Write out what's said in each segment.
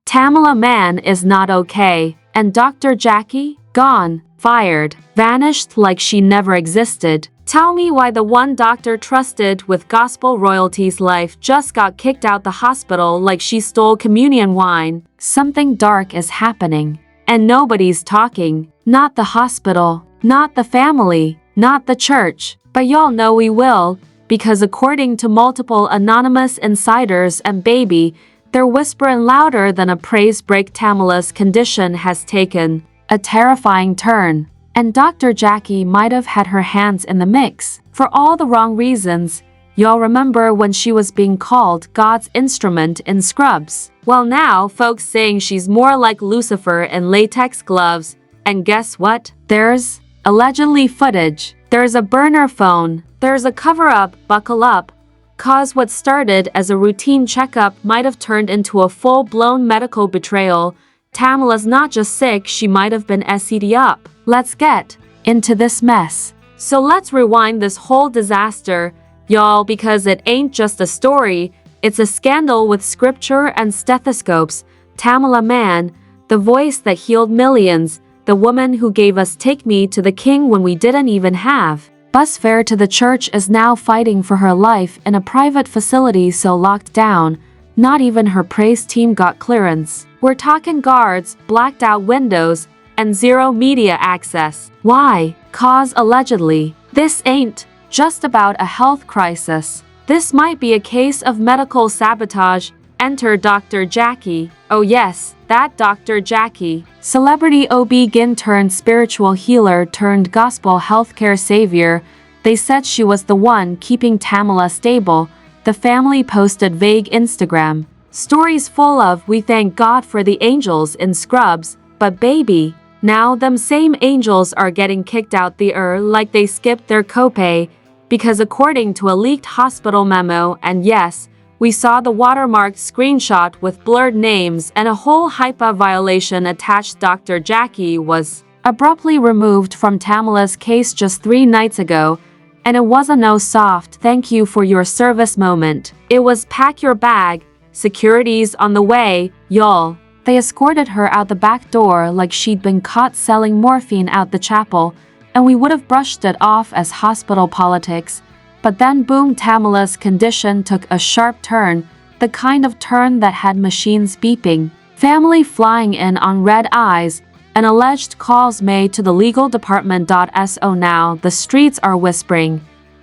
Tamela Mann is not okay, and Dr. Jackie? Gone, fired, vanished like she never existed. Tell me why the one doctor trusted with gospel royalty's life just got kicked out the hospital like she stole communion wine. Something dark is happening. And nobody's talking. Not the hospital, not the family, not the church. But y'all know we will, because according to multiple anonymous insiders and baby, they're whispering louder than a praise break. Tamela's condition has taken a terrifying turn, and Dr. Jackie might have had her hands in the mix for all the wrong reasons. Y'all remember when she was being called God's instrument in Scrubs? Well, now folks saying she's more like Lucifer in latex gloves, and guess what? There's allegedly footage. There's a burner phone. There's a cover-up. Buckle up. Cause what started as a routine checkup might have turned into a full-blown medical betrayal. Tamela's not just sick, she might have been SC'd up. Let's get into this mess. So let's rewind this whole disaster, y'all, because it ain't just a story, it's a scandal with scripture and stethoscopes. Tamela Mann, the voice that healed millions, the woman who gave us Take Me to the King when we didn't even have bus fare to the church, is now fighting for her life in a private facility so locked down, not even her praise team got clearance. We're talking guards, blacked out windows, and zero media access. Why? Cause allegedly. This ain't just about a health crisis. This might be a case of medical sabotage. Enter Dr. Jackie. Oh yes, that Dr. Jackie. Celebrity OB-GYN turned spiritual healer turned gospel healthcare savior. They said she was the one keeping Tamela stable. The family posted vague Instagram stories full of "We thank God for the angels in Scrubs, but baby." Now them same angels are getting kicked out like they skipped their copay, because according to a leaked hospital memo, and yes, we saw the watermarked screenshot with blurred names and a whole HIPAA violation attached, Dr. Jackie was abruptly removed from Tamela's case just 3 nights ago, and it wasn't no soft "thank you for your service" moment. It was "pack your bag, security's on the way, y'all." They escorted her out the back door like she'd been caught selling morphine out the chapel, and we would have brushed it off as hospital politics. But then boom, Tamela's condition took a sharp turn, the kind of turn that had machines beeping, family flying in on red eyes, and alleged calls made to the legal department. So now the streets are whispering,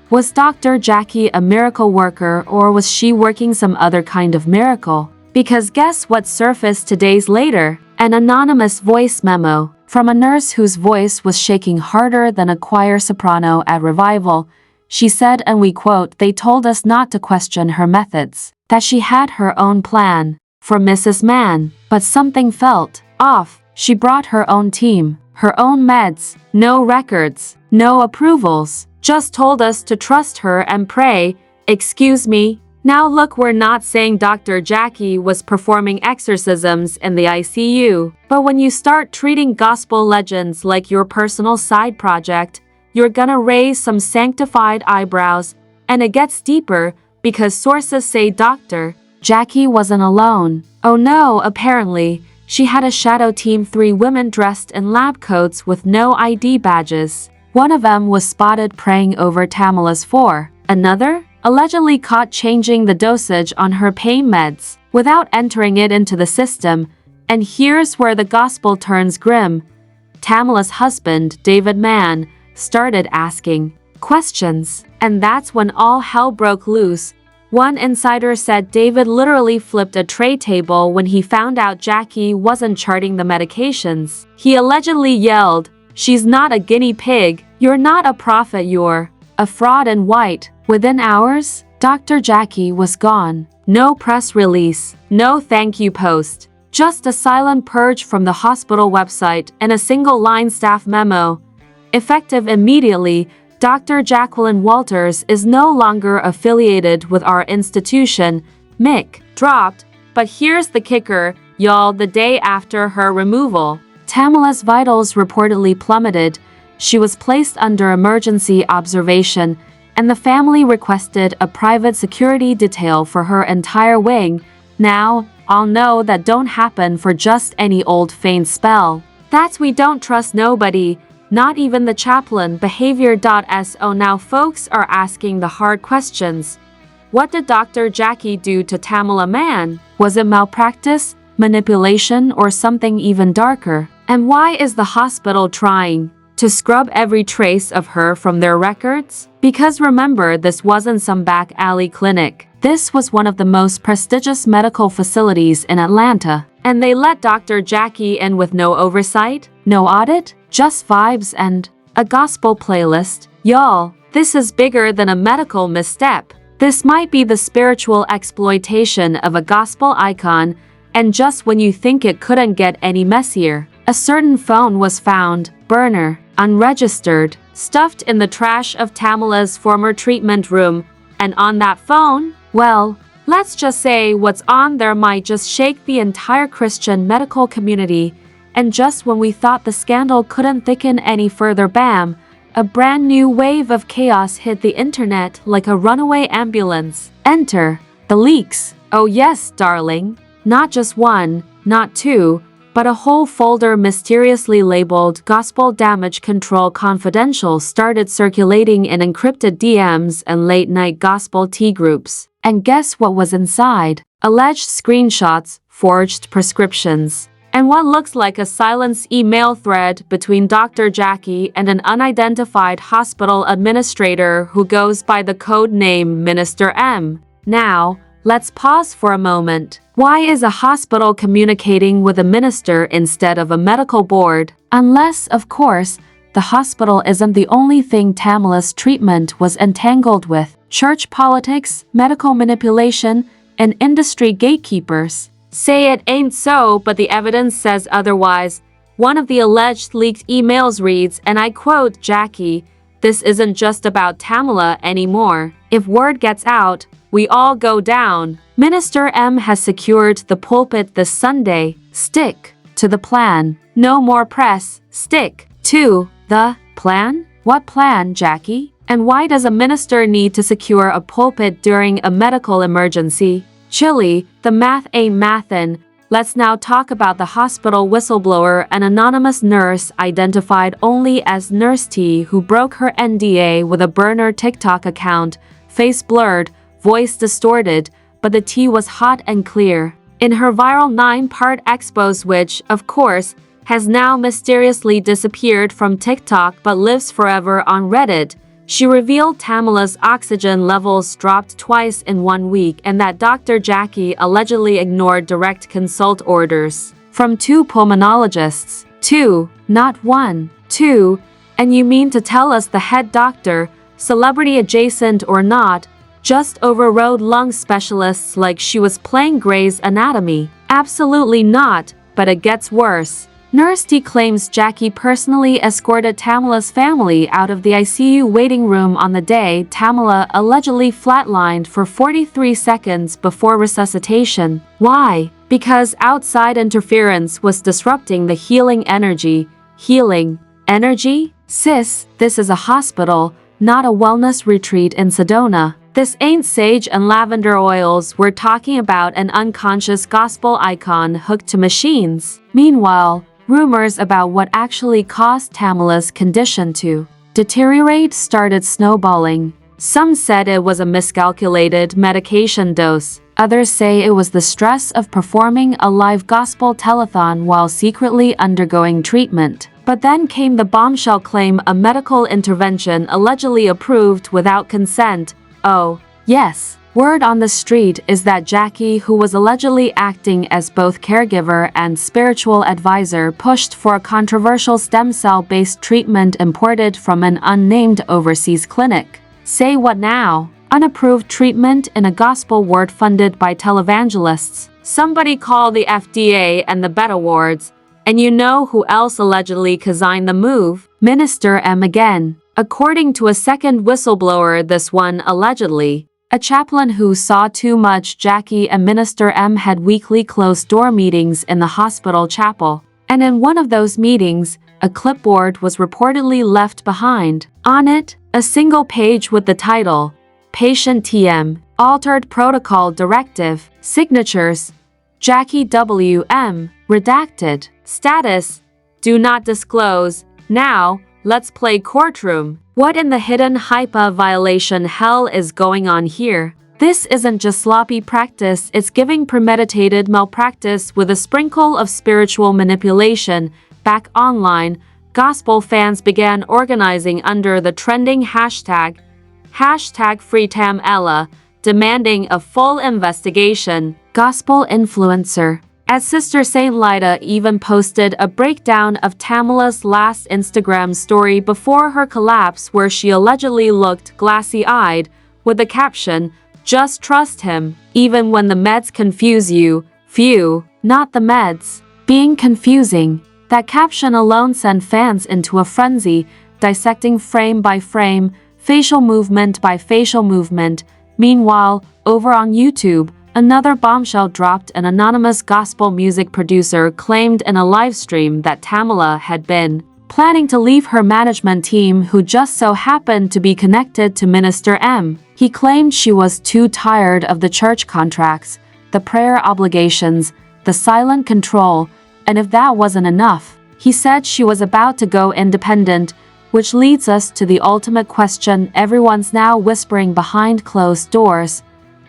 was Dr. Jackie a miracle worker, or was she working some other kind of miracle? Because guess what surfaced 2 days later? An anonymous voice memo from a nurse whose voice was shaking harder than a choir soprano at revival. She said, and we quote, "They told us not to question her methods, that she had her own plan for Mrs. Mann, but something felt off. She brought her own team, her own meds, no records, no approvals, just told us to trust her and pray." Excuse me? Now look, we're not saying Dr. Jackie was performing exorcisms in the ICU, but when you start treating gospel legends like your personal side project, you're gonna raise some sanctified eyebrows, and it gets deeper, because sources say Dr. Jackie wasn't alone. Oh no, apparently, she had a shadow team, 3 women dressed in lab coats with no ID badges. One of them was spotted praying over Tamela's 4. Another, allegedly caught changing the dosage on her pain meds without entering it into the system. And here's where the gospel turns grim. Tamela's husband, David Mann, started asking questions, and that's when all hell broke loose. One insider said David literally flipped a tray table when he found out Jackie wasn't charting the medications. He allegedly yelled, "She's not a guinea pig, you're not a prophet, you're a fraud," and white. Within hours, Dr. Jackie was gone. No press release, no thank you post, just a silent purge from the hospital website and a single-line staff memo. Effective immediately, Dr. Jacqueline Walters is no longer affiliated with our institution. Mic dropped. But here's the kicker, y'all. The day after her removal, Tamela's vitals reportedly plummeted. She was placed under emergency observation, and the family requested a private security detail for her entire wing. Now, I'll know that don't happen for just any old faint spell. That's we don't trust nobody, not even the chaplain. Behavior.so. Now folks are asking the hard questions. What did Dr. Jackie do to Tamela Mann? Was it malpractice, manipulation, or something even darker? And why is the hospital trying to scrub every trace of her from their records? Because remember, this wasn't some back alley clinic. This was one of the most prestigious medical facilities in Atlanta. And they let Dr. Jackie in with no oversight, no audit, just vibes and a gospel playlist. Y'all, this is bigger than a medical misstep. This might be the spiritual exploitation of a gospel icon, and just when you think it couldn't get any messier, a certain phone was found, burner, unregistered, stuffed in the trash of Tamela's former treatment room, and on that phone, well, let's just say what's on there might just shake the entire Christian medical community. And just when we thought the scandal couldn't thicken any further, bam, a brand new wave of chaos hit the internet like a runaway ambulance. Enter the leaks. Oh yes, darling. Not just one, not two, but a whole folder mysteriously labeled Gospel Damage Control Confidential started circulating in encrypted DMs and late-night gospel tea groups. And guess what was inside? Alleged screenshots, forged prescriptions, and what looks like a silenced email thread between Dr. Jackie and an unidentified hospital administrator who goes by the code name Minister M. Now, let's pause for a moment. Why is a hospital communicating with a minister instead of a medical board? Unless, of course, the hospital isn't the only thing Tamela's treatment was entangled with. Church politics, medical manipulation, and industry gatekeepers say it ain't so, but the evidence says otherwise. One of the alleged leaked emails reads, and I quote, "Jackie, this isn't just about Tamela anymore. If word gets out, we all go down. Minister M has secured the pulpit this Sunday. Stick to the plan. No more press. Stick to the plan." What plan, Jackie? And why does a minister need to secure a pulpit during a medical emergency? Chilly, the math ain't mathin'. Let's now talk about the hospital whistleblower, an anonymous nurse identified only as Nurse T, who broke her NDA with a burner TikTok account, face blurred, voice distorted, but the tea was hot and clear. In her viral 9-part expose, which, of course, has now mysteriously disappeared from TikTok but lives forever on Reddit, she revealed Tamela's oxygen levels dropped twice in 1 week and that Dr. Jackie allegedly ignored direct consult orders from 2 pulmonologists. 2, not 1. 2, and you mean to tell us the head doctor, celebrity adjacent or not, just overrode lung specialists like she was playing Grey's Anatomy? Absolutely not, but it gets worse. Nurse T claims Jackie personally escorted Tamela's family out of the ICU waiting room on the day Tamela allegedly flatlined for 43 seconds before resuscitation. Why? Because outside interference was disrupting the healing energy. Healing energy? Sis, this is a hospital, not a wellness retreat in Sedona. This ain't sage and lavender oils. We're talking about an unconscious gospel icon hooked to machines. Meanwhile, rumors about what actually caused Tamela's condition to deteriorate started snowballing. Some said it was a miscalculated medication dose. Others say it was the stress of performing a live gospel telethon while secretly undergoing treatment. But then came the bombshell claim a medical intervention allegedly approved without consent. Oh, yes. Word on the street is that Jackie, who was allegedly acting as both caregiver and spiritual advisor, pushed for a controversial stem cell-based treatment imported from an unnamed overseas clinic. Say what now? Unapproved treatment in a gospel ward funded by televangelists. Somebody call the FDA and the Bet Awards. And you know who else allegedly cosigned the move? Minister M again. According to a second whistleblower, this one allegedly a chaplain who saw too much. Jackie and Minister M had weekly closed-door meetings in the hospital chapel. And in one of those meetings, a clipboard was reportedly left behind. On it, a single page with the title, Patient TM, Altered Protocol Directive, signatures, Jackie W.M. Redacted. Status: do not disclose. Now, let's play courtroom. What in the hidden HIPAA violation hell is going on here? This isn't just sloppy practice, it's giving premeditated malpractice with a sprinkle of spiritual manipulation. Back online, gospel fans began organizing under the trending hashtag #FreeTamela, demanding a full investigation. Gospel influencer. As Sister Saint Lida even posted a breakdown of Tamela's last Instagram story before her collapse, where she allegedly looked glassy-eyed, with the caption, "Just trust him, even when the meds confuse you." Phew, not the meds. Being confusing. That caption alone sent fans into a frenzy, dissecting frame by frame, facial movement by facial movement. Meanwhile, over on YouTube, another bombshell dropped. An anonymous gospel music producer claimed in a livestream that Tamela had been planning to leave her management team, who just so happened to be connected to Minister M. He claimed she was too tired of the church contracts, the prayer obligations, the silent control, and if that wasn't enough, he said she was about to go independent, which leads us to the ultimate question everyone's now whispering behind closed doors.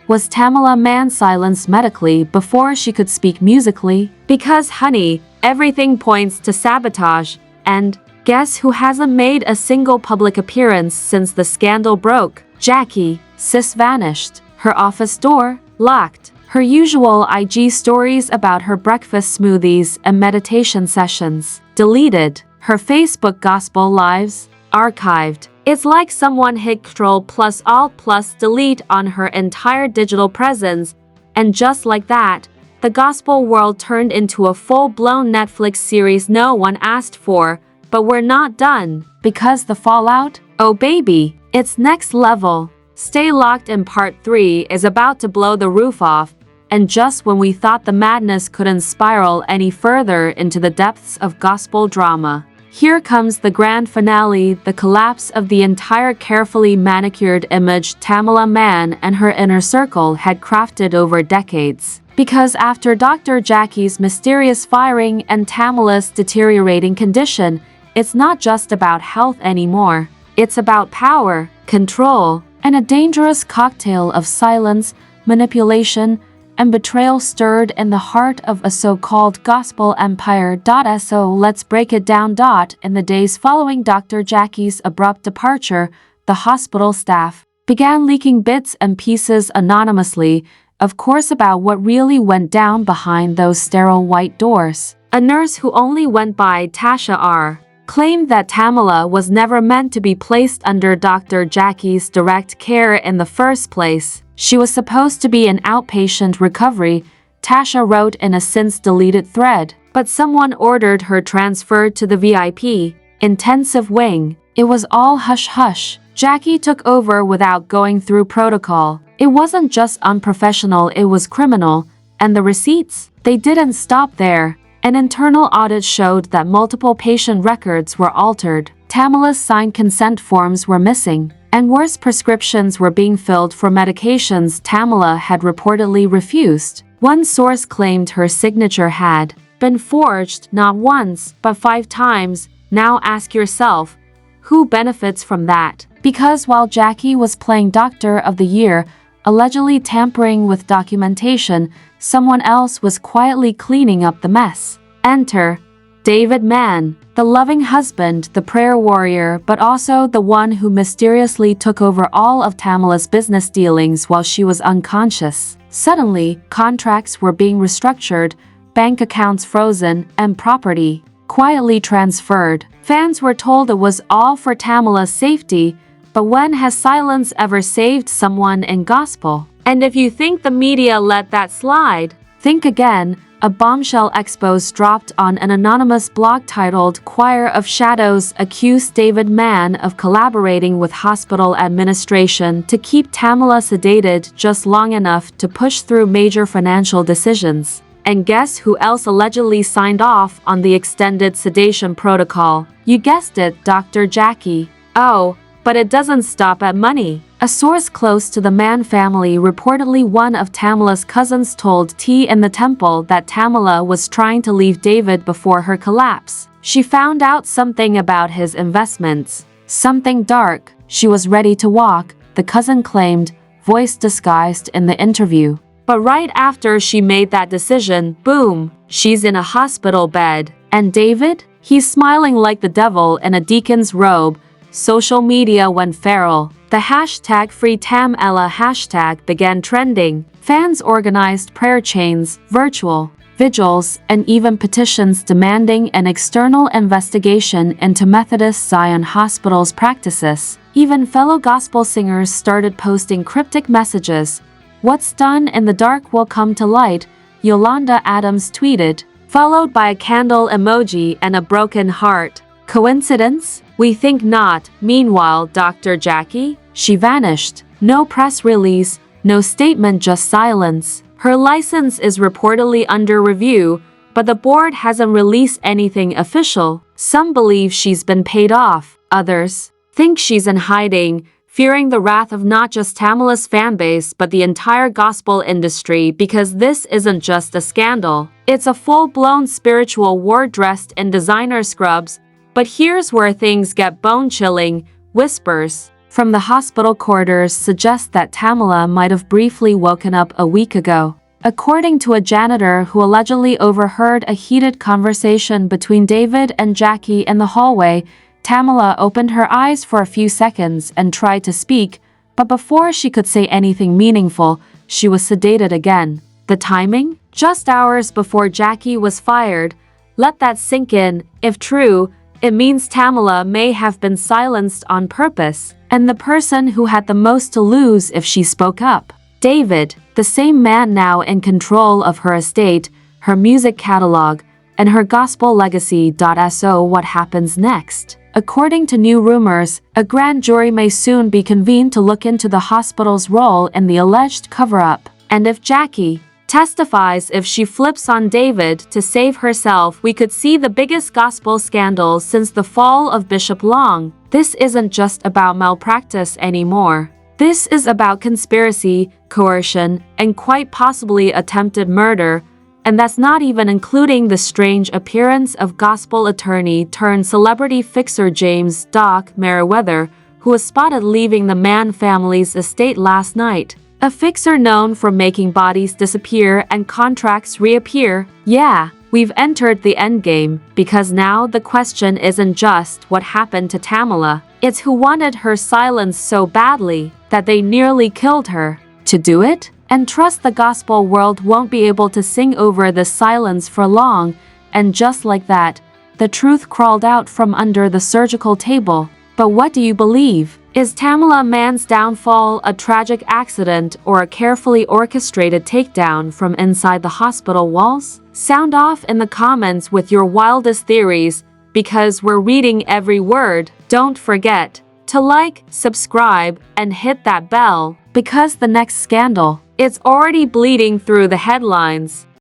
Was Tamela Mann silenced medically before she could speak musically? Because honey, everything points to sabotage. And guess who hasn't made a single public appearance since the scandal broke? Jackie. Sis vanished. Her office door locked. Her usual IG stories about her breakfast smoothies and meditation sessions deleted. Her Facebook gospel lives archived. It's like someone hit Ctrl+Alt+Delete on her entire digital presence, and just like that, the gospel world turned into a full-blown Netflix series no one asked for. But we're not done, because the fallout? Oh baby, it's next level. Stay locked in part 3 is about to blow the roof off, and just when we thought the madness couldn't spiral any further into the depths of gospel drama, here comes the grand finale, the collapse of the entire carefully manicured image Tamela Mann and her inner circle had crafted over decades. Because after Dr. Jackie's mysterious firing and Tamela's deteriorating condition, it's not just about health anymore. It's about power, control, and a dangerous cocktail of silence, manipulation, and betrayal stirred in the heart of a so-called gospel empire. So let's break it down. In the days following Dr. Jackie's abrupt departure, the hospital staff began leaking bits and pieces anonymously, of course, about what really went down behind those sterile white doors. A nurse who only went by Tasha R. claimed that Tamela was never meant to be placed under Dr. Jackie's direct care in the first place. She was supposed to be in outpatient recovery, Tasha wrote in a since-deleted thread, but someone ordered her transferred to the VIP intensive wing. It was all hush-hush. Jackie took over without going through protocol. It wasn't just unprofessional, it was criminal. And the receipts? They didn't stop there. An internal audit showed that multiple patient records were altered. Tamela's signed consent forms were missing. And worse, prescriptions were being filled for medications Tamela had reportedly refused. One source claimed her signature had been forged not once, but 5 times. Now ask yourself, who benefits from that? Because while Jackie was playing Doctor of the Year, allegedly tampering with documentation, someone else was quietly cleaning up the mess. Enter David Mann, the loving husband, the prayer warrior, but also the one who mysteriously took over all of Tamela's business dealings while she was unconscious. Suddenly, contracts were being restructured, bank accounts frozen, and property quietly transferred. Fans were told it was all for Tamela's safety, but when has silence ever saved someone in gospel? And if you think the media let that slide, think again. A bombshell expose dropped on an anonymous blog titled "Choir of Shadows" accused David Mann of collaborating with hospital administration to keep Tamela sedated just long enough to push through major financial decisions. And guess who else allegedly signed off on the extended sedation protocol? You guessed it, Dr. Jackie. Oh, but it doesn't stop at money. A source close to the Mann family, reportedly one of Tamela's cousins, told T in the Temple that Tamela was trying to leave David before her collapse. She found out something about his investments. Something dark. She was ready to walk, the cousin claimed, voice disguised in the interview. But right after she made that decision, boom, she's in a hospital bed. And David? He's smiling like the devil in a deacon's robe. Social media went feral. The hashtag #FreeTamela hashtag began trending. Fans organized prayer chains, virtual vigils, and even petitions demanding an external investigation into Methodist Zion Hospital's practices. Even fellow gospel singers started posting cryptic messages. "What's done in the dark will come to light," Yolanda Adams tweeted, followed by a candle emoji and a broken heart. Coincidence? We think not. Meanwhile, Dr. Jackie? She vanished. No press release, no statement, just silence. Her license is reportedly under review, but the board hasn't released anything official. Some believe she's been paid off. Others think she's in hiding, fearing the wrath of not just Tamela's fanbase but the entire gospel industry, because this isn't just a scandal. It's a full-blown spiritual war dressed in designer scrubs. But here's where things get bone-chilling. Whispers from the hospital corridors suggest that Tamela might have briefly woken up a week ago. According to a janitor who allegedly overheard a heated conversation between David and Jackie in the hallway, Tamela opened her eyes for a few seconds and tried to speak, but before she could say anything meaningful, she was sedated again. The timing? Just hours before Jackie was fired. Let that sink in. If true, it means Tamela may have been silenced on purpose, and the person who had the most to lose if she spoke up. David, the same man now in control of her estate, her music catalog, and her gospel legacy. So what happens next? According to new rumors, a grand jury may soon be convened to look into the hospital's role in the alleged cover-up. And if Jackie testifies, if she flips on David to save herself, we could see the biggest gospel scandal since the fall of Bishop Long. This isn't just about malpractice anymore. This is about conspiracy, coercion, and quite possibly attempted murder. And that's not even including the strange appearance of gospel attorney turned celebrity fixer James "Doc" Merriweather, who was spotted leaving the Mann family's estate last night. A fixer known for making bodies disappear and contracts reappear. Yeah, we've entered the endgame, because now the question isn't just what happened to Tamela. It's who wanted her silenced so badly that they nearly killed her. To do it? And trust the gospel world won't be able to sing over the silence for long. And just like that, the truth crawled out from under the surgical table. But what do you believe? Is Tamela Mann's downfall a tragic accident or a carefully orchestrated takedown from inside the hospital walls? Sound off in the comments with your wildest theories, because we're reading every word. Don't forget to like, subscribe, and hit that bell, because the next scandal, it's already bleeding through the headlines.